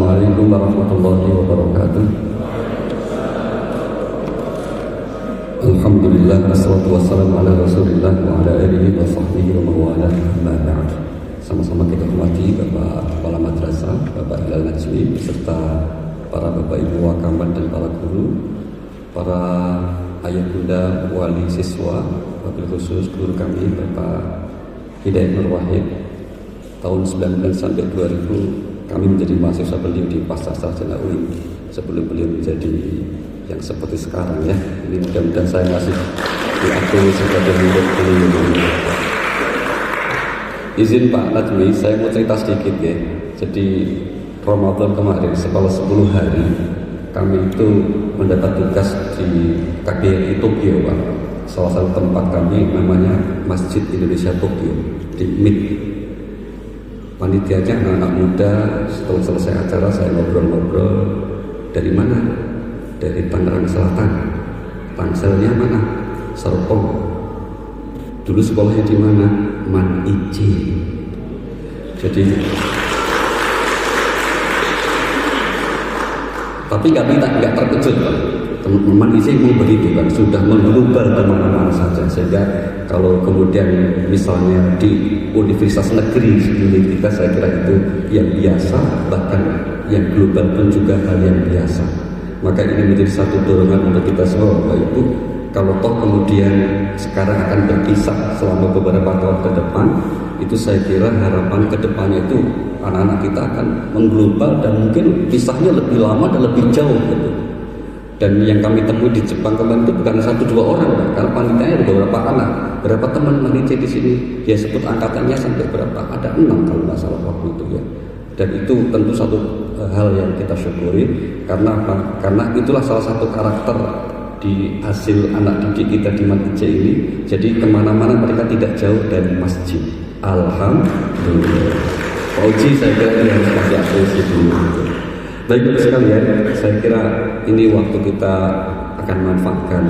Assalamualaikum warahmatullahi wabarakatuh. Alhamdulillah, wassalatu wassalamu ala rasulillah wa ala alihi wa sahbihi wa mawala, amma ba'd. Sama-sama kita hormati Bapak Kepala Madrasah, Bapak Hilal Najmi, beserta para Bapak Ibu Wakaman dan para guru, para ayah bunda wali siswa, wabil khusus guru kami Bapak Hidayat Nur Wahid. Tahun 99 sampai 2000 kami menjadi mahasiswa beliau di Pasar Sarjana UI sebelum beliau menjadi yang seperti sekarang ya. Ini mudah-mudahan saya masih diakui sebagai murid beliau. Izin Pak Najmi, saya mau cerita sedikit ya. Jadi Ramadan kemarin setelah 10 hari kami itu mendapat tugas di KBRI Tokyo Pak. Salah satu tempat kami namanya Masjid Indonesia Tokyo di MIT. Panitianya anak-anak muda. Setelah selesai acara saya ngobrol-ngobrol, dari mana? Dari Tangerang Selatan. Tangselnya mana? Serpong. Dulu sekolahnya di mana? Man Ici. Jadi tapi kami nggak terkejut Pak. Teman-teman isi mau begitu kan, sudah mengglobal teman-teman saja, sehingga kalau kemudian misalnya di universitas negeri seperti kita, saya kira itu yang biasa, bahkan yang global pun juga hal yang biasa. Maka ini menjadi satu dorongan untuk kita semua Bapak Ibu, kalau toh kemudian sekarang akan berkisah selama beberapa tahun ke depan, itu saya kira harapan ke depannya itu anak-anak kita akan mengglobal dan mungkin kisahnya lebih lama dan lebih jauh gitu. Dan yang kami temui di Jepang kemarin itu bukan 1-2 orang, karena panitianya ada beberapa anak, berapa teman panitia di sini, dia sebut angkatannya sampai berapa, ada 6 kalau nggak salah waktu itu ya. Dan itu tentu satu hal yang kita syukuri, karena apa? Karena itulah salah satu karakter di hasil anak didik kita di Mantice ini. Jadi kemana-mana mereka tidak jauh dari masjid. Alhamdulillah. Pak Uji, saya kira ini harus kasih apresiasi dulu. Baik sekalian, saya kira ini waktu kita akan manfaatkan,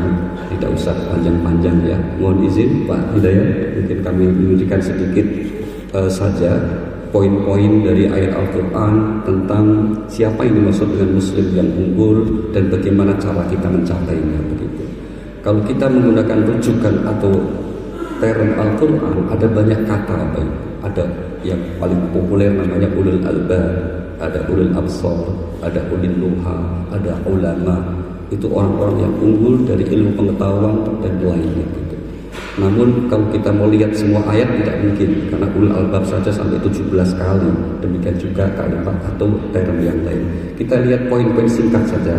tidak usah panjang-panjang ya. Mohon izin Pak Hidayat, mungkin kami memberikan sedikit saja poin-poin dari ayat Al-Quran tentang siapa yang dimaksud dengan muslim yang unggul dan bagaimana cara kita mencapainya begitu. Kalau kita menggunakan rujukan atau term Al-Quran, ada banyak kata Bapak. Ada yang paling populer namanya ulul albab, ada ulul absar, ada ulil nuha, ada ulama. Itu orang-orang yang unggul dari ilmu pengetahuan dan lainnya gitu. Namun kalau kita mau lihat semua ayat tidak mungkin, karena ulul albab saja sampai 17 kali. Demikian juga kalimat atau term yang lain. Kita lihat poin-poin singkat saja.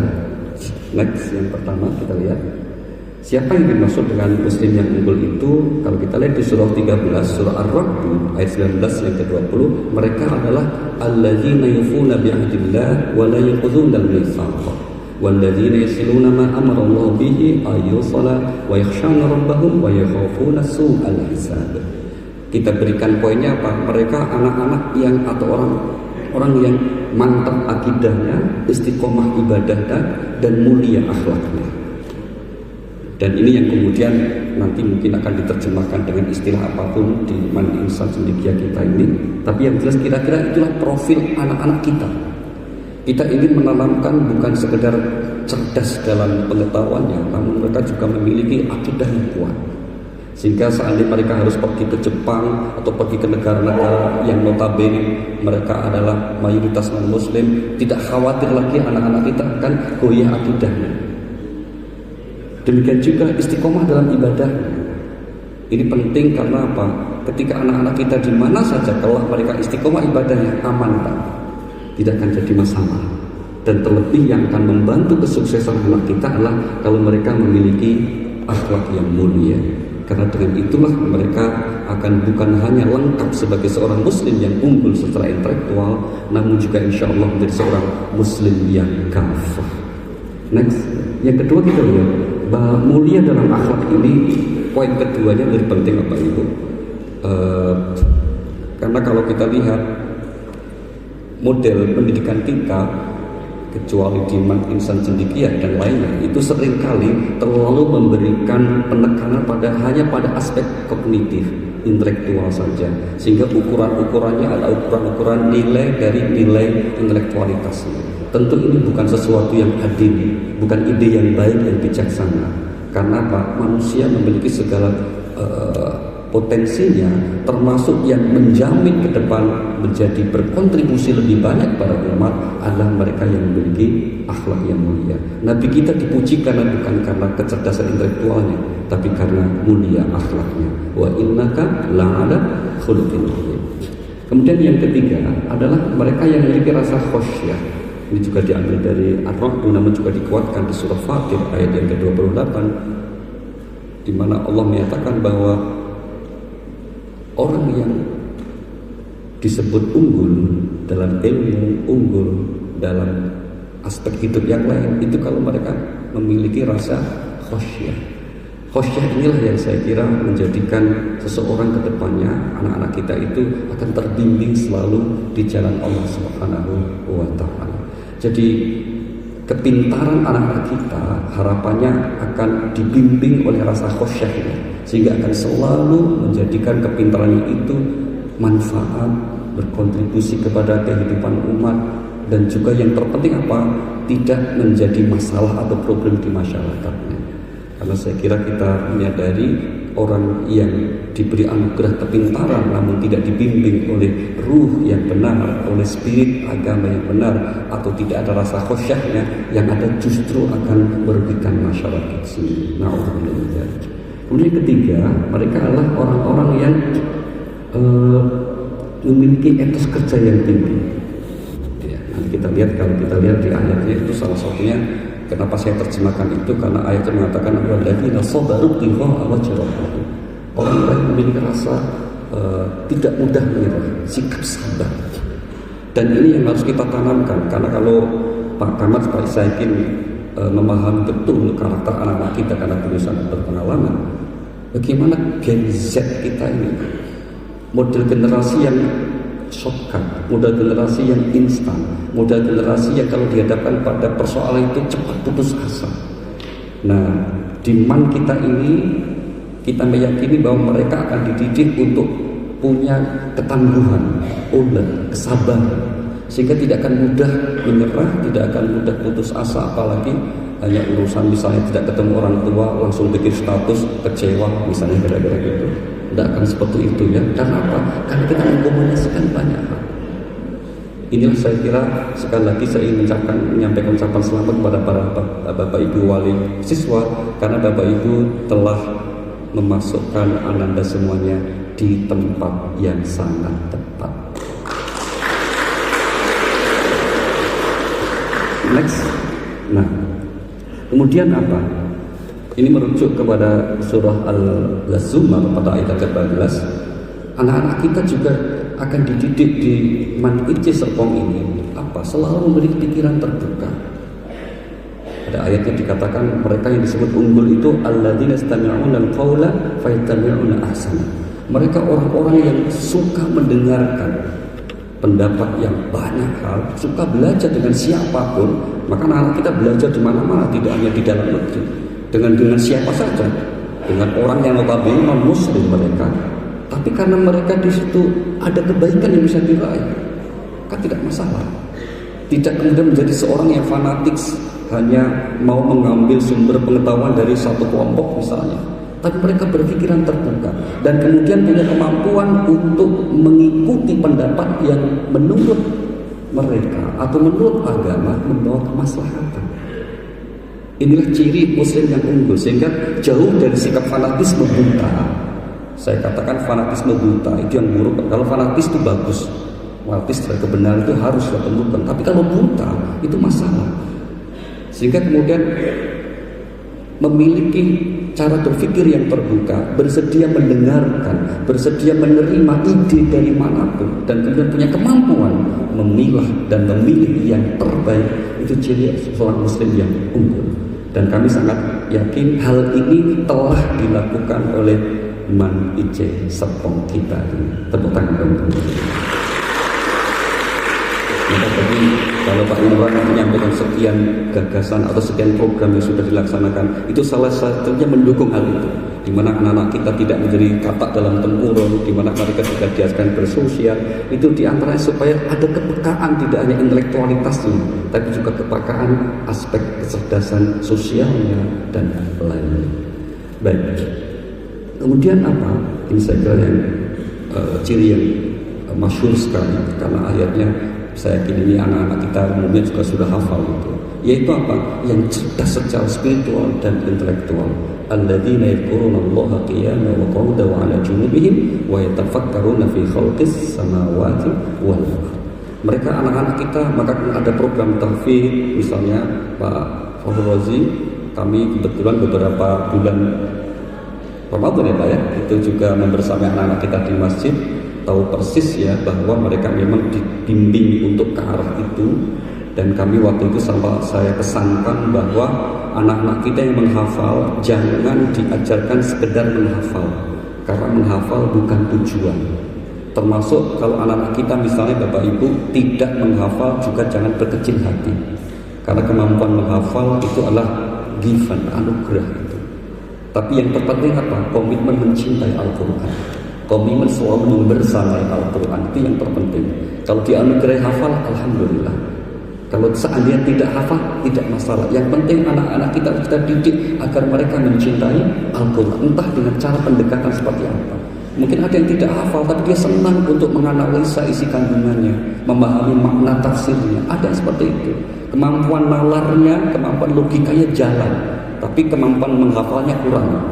Next, yang pertama kita lihat siapa yang dimaksud dengan muslim yang unggul itu. Kalau kita lihat di surah 13, surah Ar-Ra'd ayat 19 yang ke-20, mereka adalah alladzina yufuna bi'ahdillah wa la yanqudhuna al-mitsaq walladzina yasiluna ma amara Allah bihi ayyusala wa yakhshawna rabbahum wa yakhafuna su'al hisab. Kita berikan poinnya apa? Mereka anak-anak yang atau orang yang mantap akidahnya, istiqomah ibadahnya dan mulia akhlaknya. Dan ini yang kemudian nanti mungkin akan diterjemahkan dengan istilah apapun di Man Insan Cendekia kita ini. Tapi yang jelas kira-kira itulah profil anak-anak kita. Kita ingin menanamkan bukan sekedar cerdas dalam pengetahuannya, namun mereka juga memiliki akidah yang kuat. Sehingga seandainya mereka harus pergi ke Jepang atau pergi ke negara-negara yang notabene mereka adalah mayoritas non-muslim, tidak khawatir lagi anak-anak kita akan goyah akidahnya. Demikian juga istiqomah dalam ibadah. Ini penting karena apa? Ketika anak-anak kita di mana saja kalau mereka istiqomah ibadahnya aman Pak, tidak akan jadi masalah. Dan terlebih yang akan membantu kesuksesan anak kita adalah kalau mereka memiliki akhlak yang mulia. Karena dengan itulah mereka akan bukan hanya lengkap sebagai seorang muslim yang unggul secara intelektual, namun juga insya Allah menjadi seorang muslim yang kafah. Next, yang kedua kita lihat bahwa mulia dalam akhlak ini, poin keduanya lebih penting Bapak Ibu. Karena kalau kita lihat model pendidikan kita, kecuali di Man Insan Cendekia dan lainnya, itu seringkali terlalu memberikan penekanan hanya pada aspek kognitif, intelektual saja, sehingga ukuran-ukurannya adalah ukuran-ukuran nilai dari nilai intelektualitasnya. Tentu ini bukan sesuatu yang adil, bukan ide yang baik yang bijaksana. Karena apa? Manusia memiliki segala potensinya, termasuk yang menjamin ke depan menjadi berkontribusi lebih banyak pada umat adalah mereka yang memiliki akhlak yang mulia. Nabi kita dipuji karena bukan karena kecerdasan intelektualnya, tapi karena mulia akhlaknya. Wa innaka la'ala khuluqin azim. Kemudian yang ketiga adalah mereka yang memiliki rasa khasyah. Ini juga diambil dari Ar-Ra'd, namun juga dikuatkan di surah Fatir ayat yang ke-28, di mana Allah menyatakan bahwa orang yang disebut unggul dalam ilmu, unggul dalam aspek hidup yang lain, itu kalau mereka memiliki rasa khasyah. Khasyah inilah yang saya kira menjadikan seseorang ke depannya, anak-anak kita itu akan terbimbing selalu di jalan Allah Subhanahu wa Ta'ala. Jadi kepintaran anak-anak kita harapannya akan dibimbing oleh rasa khasyah ini, sehingga akan selalu menjadikan kepintarannya itu manfaat, berkontribusi kepada kehidupan umat, dan juga yang terpenting apa? Tidak menjadi masalah atau problem di masyarakatnya. Karena saya kira kita menyadari orang yang diberi anugerah kepintaran namun tidak dibimbing oleh ruh yang benar, oleh spirit agama yang benar, atau tidak ada rasa khasyahnya, yang ada justru akan merugikan masyarakat sendiri. Na'udzubillah. Kemudian ketiga, mereka adalah orang-orang yang memiliki etos kerja yang tinggi. Ya, nanti kita lihat, kalau kita lihat di ayatnya itu salah satunya. Kenapa saya terjemahkan itu? Karena ayatnya mengatakan walladzina sabaru ibtigha'a wajhi rabbihim. Orang yang memiliki rasa tidak mudah menyerah, sikap sabar. Dan ini yang harus kita tanamkan, karena kalau Pak Kamat, saya yakin memahami betul karakter anak-anak kita karena beliau sangat berpengalaman. Bagaimana Gen Z kita ini, model generasi yang shortcut, model generasi yang instan, model generasi yang kalau dihadapkan pada persoalan itu cepat putus asa. Nah, di man kita ini, kita meyakini bahwa mereka akan dididik untuk punya ketangguhan, kesabaran, sehingga tidak akan mudah menyerah, tidak akan mudah putus asa, apalagi hanya urusan misalnya tidak ketemu orang tua langsung bikin status kecewa misalnya, gara-gara gitu. Tidak akan seperti itu ya. Karena apa? Karena kita mengkomunikasikan banyak hal. Inilah saya kira, sekali lagi saya ingin menyampaikan ucapan selamat kepada para Bapak Ibu wali siswa, karena Bapak Ibu telah memasukkan Ananda semuanya di tempat yang sangat tepat. Next. Nah, kemudian apa? Ini merujuk kepada surah Al-Zumar pada ayat ke-14. Anak-anak kita juga akan dididik di Man Ice Serpong ini apa? Selalu memiliki pikiran terbuka. Pada ayatnya dikatakan mereka yang disebut unggul itu alladzina yastami'una al-qaula fayattabi'una ahsana. Mereka orang-orang yang suka mendengarkan pendapat yang banyak hal, suka belajar dengan siapapun. Maka anak kita belajar di mana-mana, tidak hanya di dalam negeri. Dengan siapa saja, dengan orang yang notabene non muslim mereka, tapi karena mereka di situ ada kebaikan yang bisa diraih, kan tidak masalah. Tidak kemudian menjadi seorang yang fanatik, hanya mau mengambil sumber pengetahuan dari satu kelompok misalnya, tapi mereka berpikiran terbuka dan kemudian punya kemampuan untuk mengikuti pendapat yang menurut mereka atau menurut agama membawa kemaslahatan. Inilah ciri muslim yang unggul, sehingga jauh dari sikap fanatisme buta. Saya katakan fanatisme buta itu yang buruk. Kalau fanatis itu bagus, fanatis dari kebenaran itu harus ditemukan. Tapi kalau buta itu masalah. Sehingga kemudian memiliki cara berpikir yang terbuka, bersedia mendengarkan, bersedia menerima ide dari manapun, dan kemudian punya kemampuan memilah dan memilih yang terbaik, itu ciri seorang muslim yang unggul. Dan kami sangat yakin hal ini telah dilakukan oleh Man Ice Serpong kita ini. Tepuk tangan dong. Maka bagi kalau Pak Imran menyampaikan sekian gagasan atau sekian program yang sudah dilaksanakan, itu salah satunya mendukung hal itu, di mana anak-anak kita tidak menjadi katak dalam tempurung, di mana mereka juga diajarkan bersosial. Itu diantaranya supaya ada kepekaan, tidak hanya intelektualitasnya, tapi juga kepekaan aspek kecerdasan sosialnya dan lainnya. Baik, kemudian apa? Ini saya kira yang ciri yang masyhur sekali, karena ayatnya saya yakin ini anak-anak kita umumnya juga sudah hafal itu, yaitu apa? Yang cerdas secara spiritual dan intelektual. Alladzina yadhkurunallaha qiyaman wa qu'udan wa 'ala junubihim wa yatafakkaruna fi khalqis samawati wal ardh. Mereka anak-anak kita, maka ada program tahfidz, misalnya Pak Fahru Razi, kami kebetulan beberapa bulan Ramadan ya Pak ya, itu juga membersamai anak-anak kita di masjid, tahu persis ya bahwa mereka memang dibimbing untuk ke arah itu. Dan kami waktu itu saya kesankan bahwa anak-anak kita yang menghafal jangan diajarkan sekedar menghafal, karena menghafal bukan tujuan. Termasuk kalau anak-anak kita misalnya Bapak Ibu tidak menghafal, juga jangan berkecil hati, karena kemampuan menghafal itu adalah given, anugerah itu. Tapi yang terpenting apa? Komitmen mencintai Al-Quran, komitmen selalu membersamai Al-Quran, itu yang terpenting. Kalau dianugerahi hafal, alhamdulillah. Kalau seandainya tidak hafal, tidak masalah. Yang penting anak-anak kita didik agar mereka mencintai Al-Quran, entah dengan cara pendekatan seperti apa. Mungkin ada yang tidak hafal, tapi dia senang untuk menganalisa isi kandungannya, memahami makna tafsirnya. Ada yang seperti itu. Kemampuan nalarnya, kemampuan logikanya jalan, tapi kemampuan menghafalnya kurang.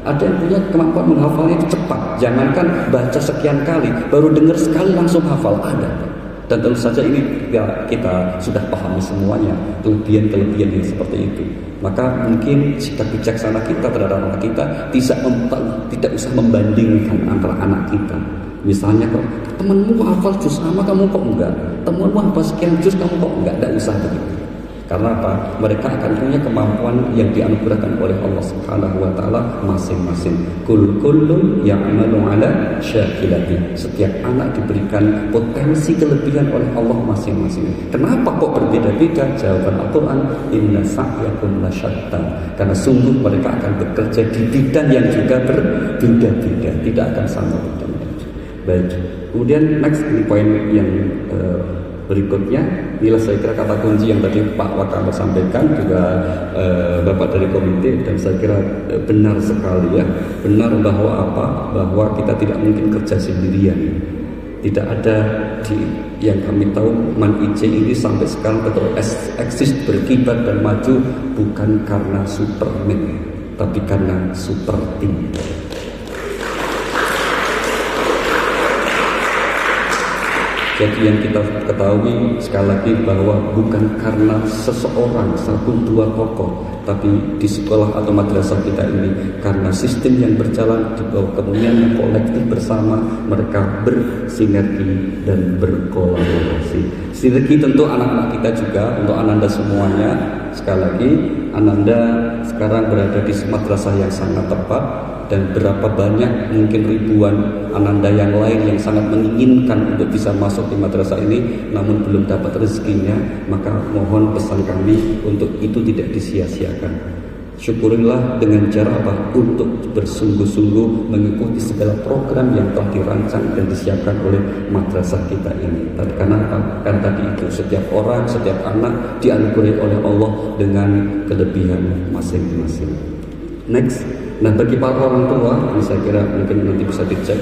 Ada yang punya kemampuan menghafalnya itu cepat. Jangankan baca sekian kali, baru dengar sekali langsung hafal. Ada. Dan tentu saja ini ya, kita sudah pahami semuanya kelebihan-kelebihan yang seperti itu. Maka mungkin sikap bijaksana kita terhadap anak kita tidak usah membandingkan antara anak kita. Misalnya kok temanmu hafal juz sama, kamu kok enggak? Temanmu hafal sekian juz, kamu kok enggak? Tidak usah begitu. Karena apa? Mereka akan punya kemampuan yang dianugerahkan oleh Allah Subhanahu wa taala masing-masing. Kullun ya'malu 'ala syakilati. Setiap anak diberikan potensi kelebihan oleh Allah masing-masing. Kenapa kok berbeda-beda? Jawaban Al-Qur'an, inna sa'yakum lasyatta. Karena sungguh mereka akan bekerja di bidang yang juga berbeda-beda, tidak akan sama bidangnya. Baik. Kemudian next ini poin yang berikutnya, inilah saya kira kata kunci yang tadi Pak Wakil sampaikan, juga Bapak dari komite, dan saya kira benar sekali ya. Benar bahwa apa? Bahwa kita tidak mungkin kerja sendirian. Tidak ada yang kami tahu Man IC ini sampai sekarang betul eksis, berkibar dan maju bukan karena Superman, tapi karena super team. Jadi yang kita ketahui sekali lagi bahwa bukan karena seseorang, satu dua tokoh, tapi di sekolah atau madrasah kita ini karena sistem yang berjalan di bawah kepemimpinan yang kolektif bersama, mereka bersinergi dan berkolaborasi. Sinergi tentu anak-anak kita juga, untuk Ananda semuanya. Sekali lagi, Ananda sekarang berada di madrasah yang sangat tepat. Dan berapa banyak, mungkin ribuan Ananda yang lain yang sangat menginginkan untuk bisa masuk di madrasah ini, namun belum dapat rezekinya. Maka mohon pesan kami untuk itu tidak disia-siakan. Syukurilah dengan cara apa? Untuk bersungguh-sungguh mengikuti segala program yang telah dirancang dan disiapkan oleh madrasah kita ini. Tapi karena apa? Karena tadi itu setiap orang, setiap anak dianugerahi oleh Allah dengan kelebihan masing-masing. Next. Nah, bagi para orang tua, ini saya kira mungkin nanti bisa dicek.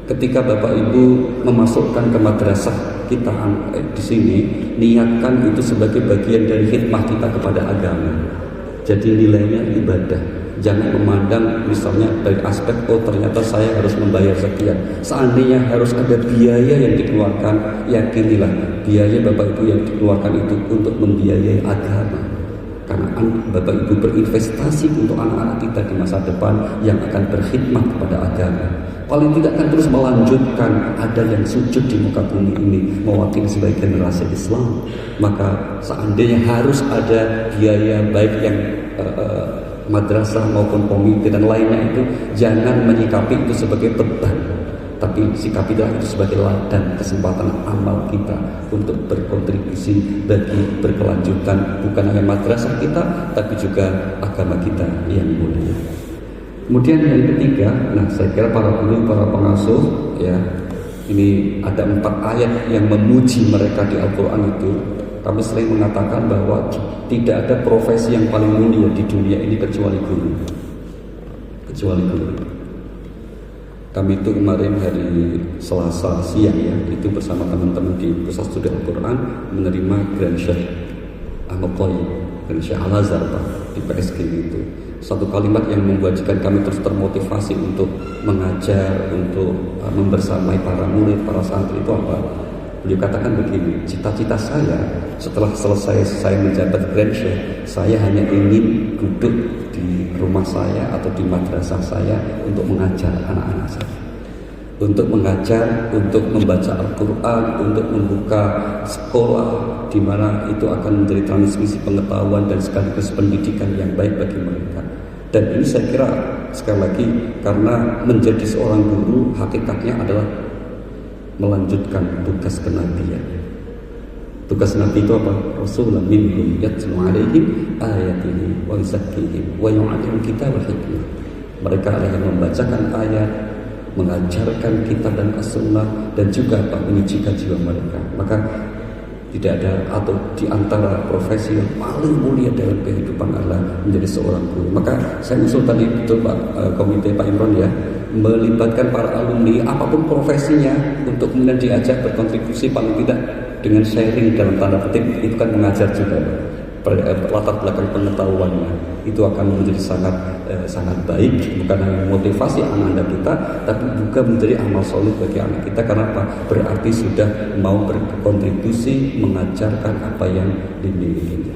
Ketika Bapak Ibu memasukkan ke madrasah kita di sini, niatkan itu sebagai bagian dari khidmah kita kepada agama. Jadi nilainya ibadah. Jangan memandang misalnya dari aspek, oh ternyata saya harus membayar sekian. Seandainya harus ada biaya yang dikeluarkan, yakinilah biaya Bapak Ibu yang dikeluarkan itu untuk membiayai agama. Karena Bapak Ibu berinvestasi untuk anak-anak kita di masa depan yang akan berkhidmat kepada agama. Paling tidak akan terus melanjutkan, ada yang sujud di muka bumi ini mewakili sebagai generasi Islam. Maka seandainya harus ada biaya baik yang madrasah maupun komite dan lainnya itu, jangan menyikapi itu sebagai beban. tapi sikapilah itu sebagai ladang kesempatan amal kita untuk berkontribusi bagi berkelanjutan bukan hanya madrasah kita, tapi juga agama kita yang mulia. Kemudian yang ketiga, nah saya kira para guru, para pengasuh, ya, ini ada 4 ayat yang memuji mereka di Al-Quran itu. Kami sering mengatakan bahwa tidak ada profesi yang paling mulia di dunia ini kecuali guru. Kecuali guru. Kami itu kemarin hari Selasa siang ya, itu bersama teman-teman di Pusat Studi Al-Quran menerima Grand Syekh Ahmad Thayyib, Grand Syekh Al-Azhar di PSG itu. Satu kalimat yang membuatkan kami terus termotivasi untuk mengajar, untuk membersamai para murid, para santri itu apa? Beliau katakan begini, cita-cita saya setelah selesai saya menjabat Grand Syekh, saya hanya ingin duduk di rumah saya atau di madrasah saya untuk mengajar anak-anak saya, untuk mengajar, untuk membaca Al-Quran, untuk membuka sekolah di mana itu akan menjadi transmisi pengetahuan dan sekaligus pendidikan yang baik bagi mereka. Dan ini saya kira sekali lagi, karena menjadi seorang guru hakikatnya adalah melanjutkan tugas kenabian. Tugas nabi itu apa? Rasulullah minhum yatlu alaihim ayatihi wa yuzakkihim wa yu'allimuhum kitab wal hikmah. Mereka adalah yang membacakan ayat, mengajarkan kitab dan as-sunnah, dan juga menyucikan jiwa mereka. Maka tidak ada atau di antara profesi yang paling mulia dalam kehidupan adalah menjadi seorang guru. Maka saya usul tadi betul Pak Komite Pak Imron ya, melibatkan para alumni apapun profesinya untuk kemudian diajak berkontribusi paling tidak dengan sharing dalam tanda petik, itu kan mengajar juga latar belakang pengetahuannya itu akan menjadi sangat baik, bukan hanya motivasi anak-anak kita, tapi juga menjadi amal solid bagi anak kita. Karena apa? Berarti sudah mau berkontribusi mengajarkan apa yang dimilikinya.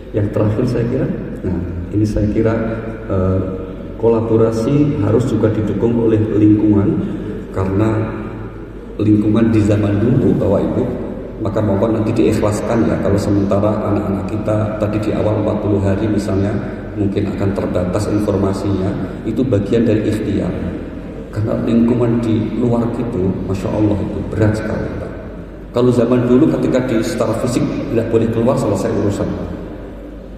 Yang terakhir saya kira, nah ini saya kira kolaborasi harus juga didukung oleh lingkungan, karena lingkungan di zaman dulu Bapak Ibu, maka mohon nanti diikhlaskan ya kalau sementara anak-anak kita tadi di awal 40 hari misalnya mungkin akan terbatas informasinya, itu bagian dari ikhtiar. Karena lingkungan di luar itu Masya Allah itu berat sekali Pak. Kalau zaman dulu ketika di secara fisik tidak boleh keluar, selesai urusan.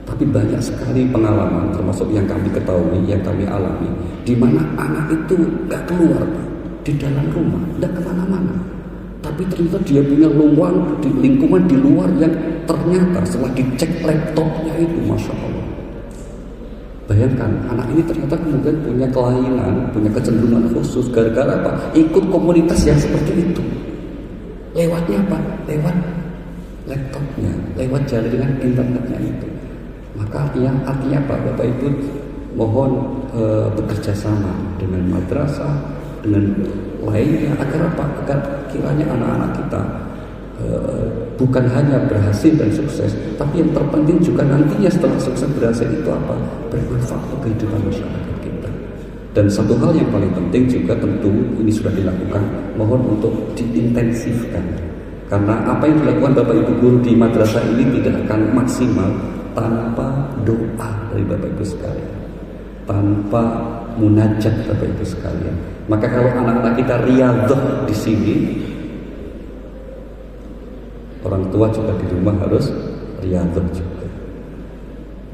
Tapi banyak sekali pengalaman termasuk yang kami ketahui, yang kami alami, di mana anak itu gak keluar Pak, di dalam rumah, tidak kemana-mana. Tapi ternyata dia punya ruang di lingkungan di luar yang ternyata setelah dicek laptopnya itu Masya Allah. Bayangkan anak ini ternyata kemudian punya kelainan, punya kecenderungan khusus gara-gara apa? Ikut komunitas yang seperti itu. Lewatnya apa? Lewat laptopnya, lewat jaringan internetnya itu. Maka artinya apa? Bapak Ibu mohon bekerja sama dengan madrasah, dengan lainnya agar apa? Agar kiranya anak-anak kita bukan hanya berhasil dan sukses, tapi yang terpenting juga nantinya setelah sukses berhasil itu apa? Bermanfaat untuk kehidupan masyarakat kita. Dan satu hal yang paling penting juga tentu ini sudah dilakukan, mohon untuk diintensifkan. Karena apa yang dilakukan Bapak Ibu guru di madrasah ini tidak akan maksimal tanpa doa dari Bapak Ibu sekalian, tanpa munajat Bapak Ibu sekalian. Maka kalau anak-anak kita riyadhah di sini, orang tua juga di rumah harus riyadhah juga.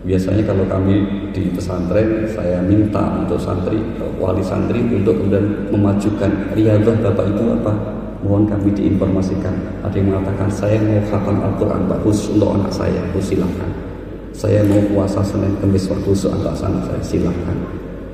Biasanya kalau kami di pesantren, saya minta untuk santri, wali santri untuk kemudian memajukan riyadhah Bapak Ibu apa? Mohon kami diinformasikan. Ada yang mengatakan saya mau khatam Al-Quran Pak, khusus untuk anak saya, silakan. Saya mau puasa Senin Kamis khusus untuk anak saya, silakan.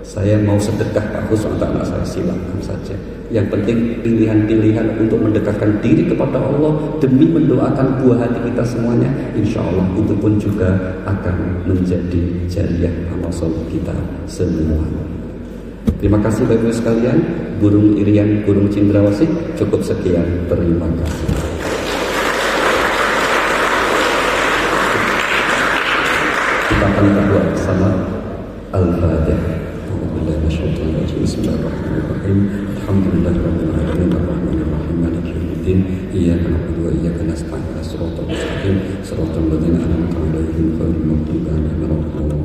Saya mau sedekah Pak, khusus untuk anak saya, silakan saja. Yang penting pilihan-pilihan untuk mendekatkan diri kepada Allah demi mendoakan buah hati kita semuanya, insya Allah itu pun juga akan menjadi jariah amal soleh kita semua. Terima kasih Bapak Ibu sekalian. Burung Irian, burung Cendrawasih, cukup sekian. Terima kasih. Kita akan berdoa bersama. Al-Fatihah. Bismillahirrahmanirrahim. Alhamdulillahirabbil alamin arrahmanir rahim maliki yaumiddin iyyaka na'budu wa iyyaka nasta'in ihdinas siratal mustaqim siratal ladzina an'amta 'alaihim ghairil maghdubi 'alaihim waladdallin.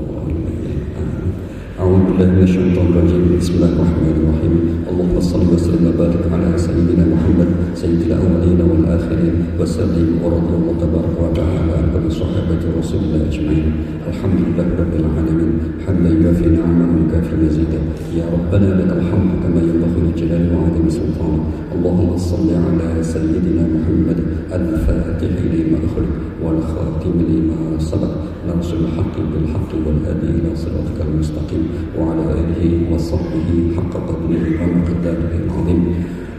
Amin. بالله من الشيطان الرجيم. بسم الله الرحمن الرحيم. اللهم صل وسلم وبارك على سيدنا محمد سيد الأولين والآخرين وسلم ورضي الله تبارك وتعالى عن كل صحابة رسول الله أجمعين. الحمد لله رب العالمين حمدا يوافي نعمه ويكافي مزيدا. يا ربنا لك الحمد كما ينبغي لجلال وعظيم سلطانك. اللهم صل على سيدنا محمد الفاتح لما أخلق والخاتم لما سبق ناصر الحق بالحق والهادي إلى صراطك المستقيم وعلى آله وصحبه حق قدره ومقداره العظيم.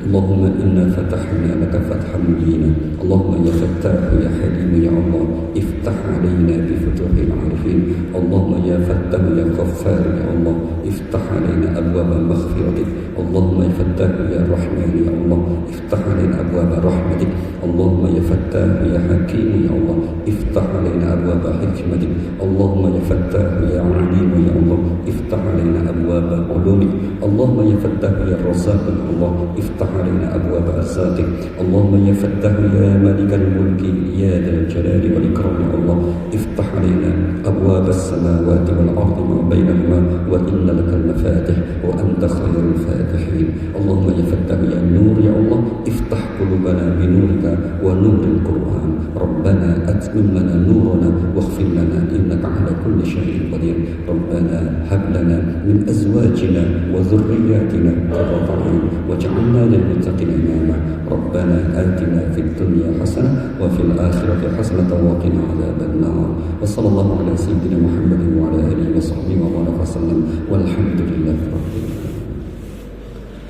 اللهم إنا فتحنا لك فتحا مبينا. اللهم يا فتاح يا حليم يا الله افتح علينا بفتوح العارفين. اللهم يا فتاح يا غفار يا الله افتح علينا أبواب مغفرتك. اللهم يا فتاح يا رحمن يا الله افتح علينا أبواب رحمتك. اللهم يا فتاح يا حكيم يا الله افتح علينا أبواب حكمتك. اللهم يا فتاح يا عليم يا الله افتح علينا أبواب علومك. اللهم يا فتاح يا رزاق يا الله افتح علينا أبواب أرزاقك. اللهم يا فتاح يا مالك الملك يا ذا الجلال والإكرام يا الله افتح علينا أبواب السماوات والأرض ما بينهما وإن لك المفاتح وأنت خير الفاتحين. اللهم يا فتاح يا نور يا الله افتح قلوبنا بنورك ونور القرآن. ربنا أتمم لنا نورنا واغفر لنا إنك على كل شيء قدير. ربنا هب لنا من أزواجنا وذرياتنا قرة أعين واجعلنا للمتقين إماما. ربنا آتنا في الدنيا حسنة وفي الآخرة حسنة وقنا عذاب النار. وصلى الله على سيدنا محمد وعلى آله وصحبه وسلم والحمد لله رب العالمين.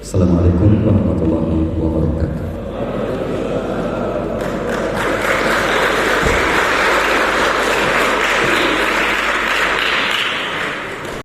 السلام عليكم warahmatullahi wabarakatuh.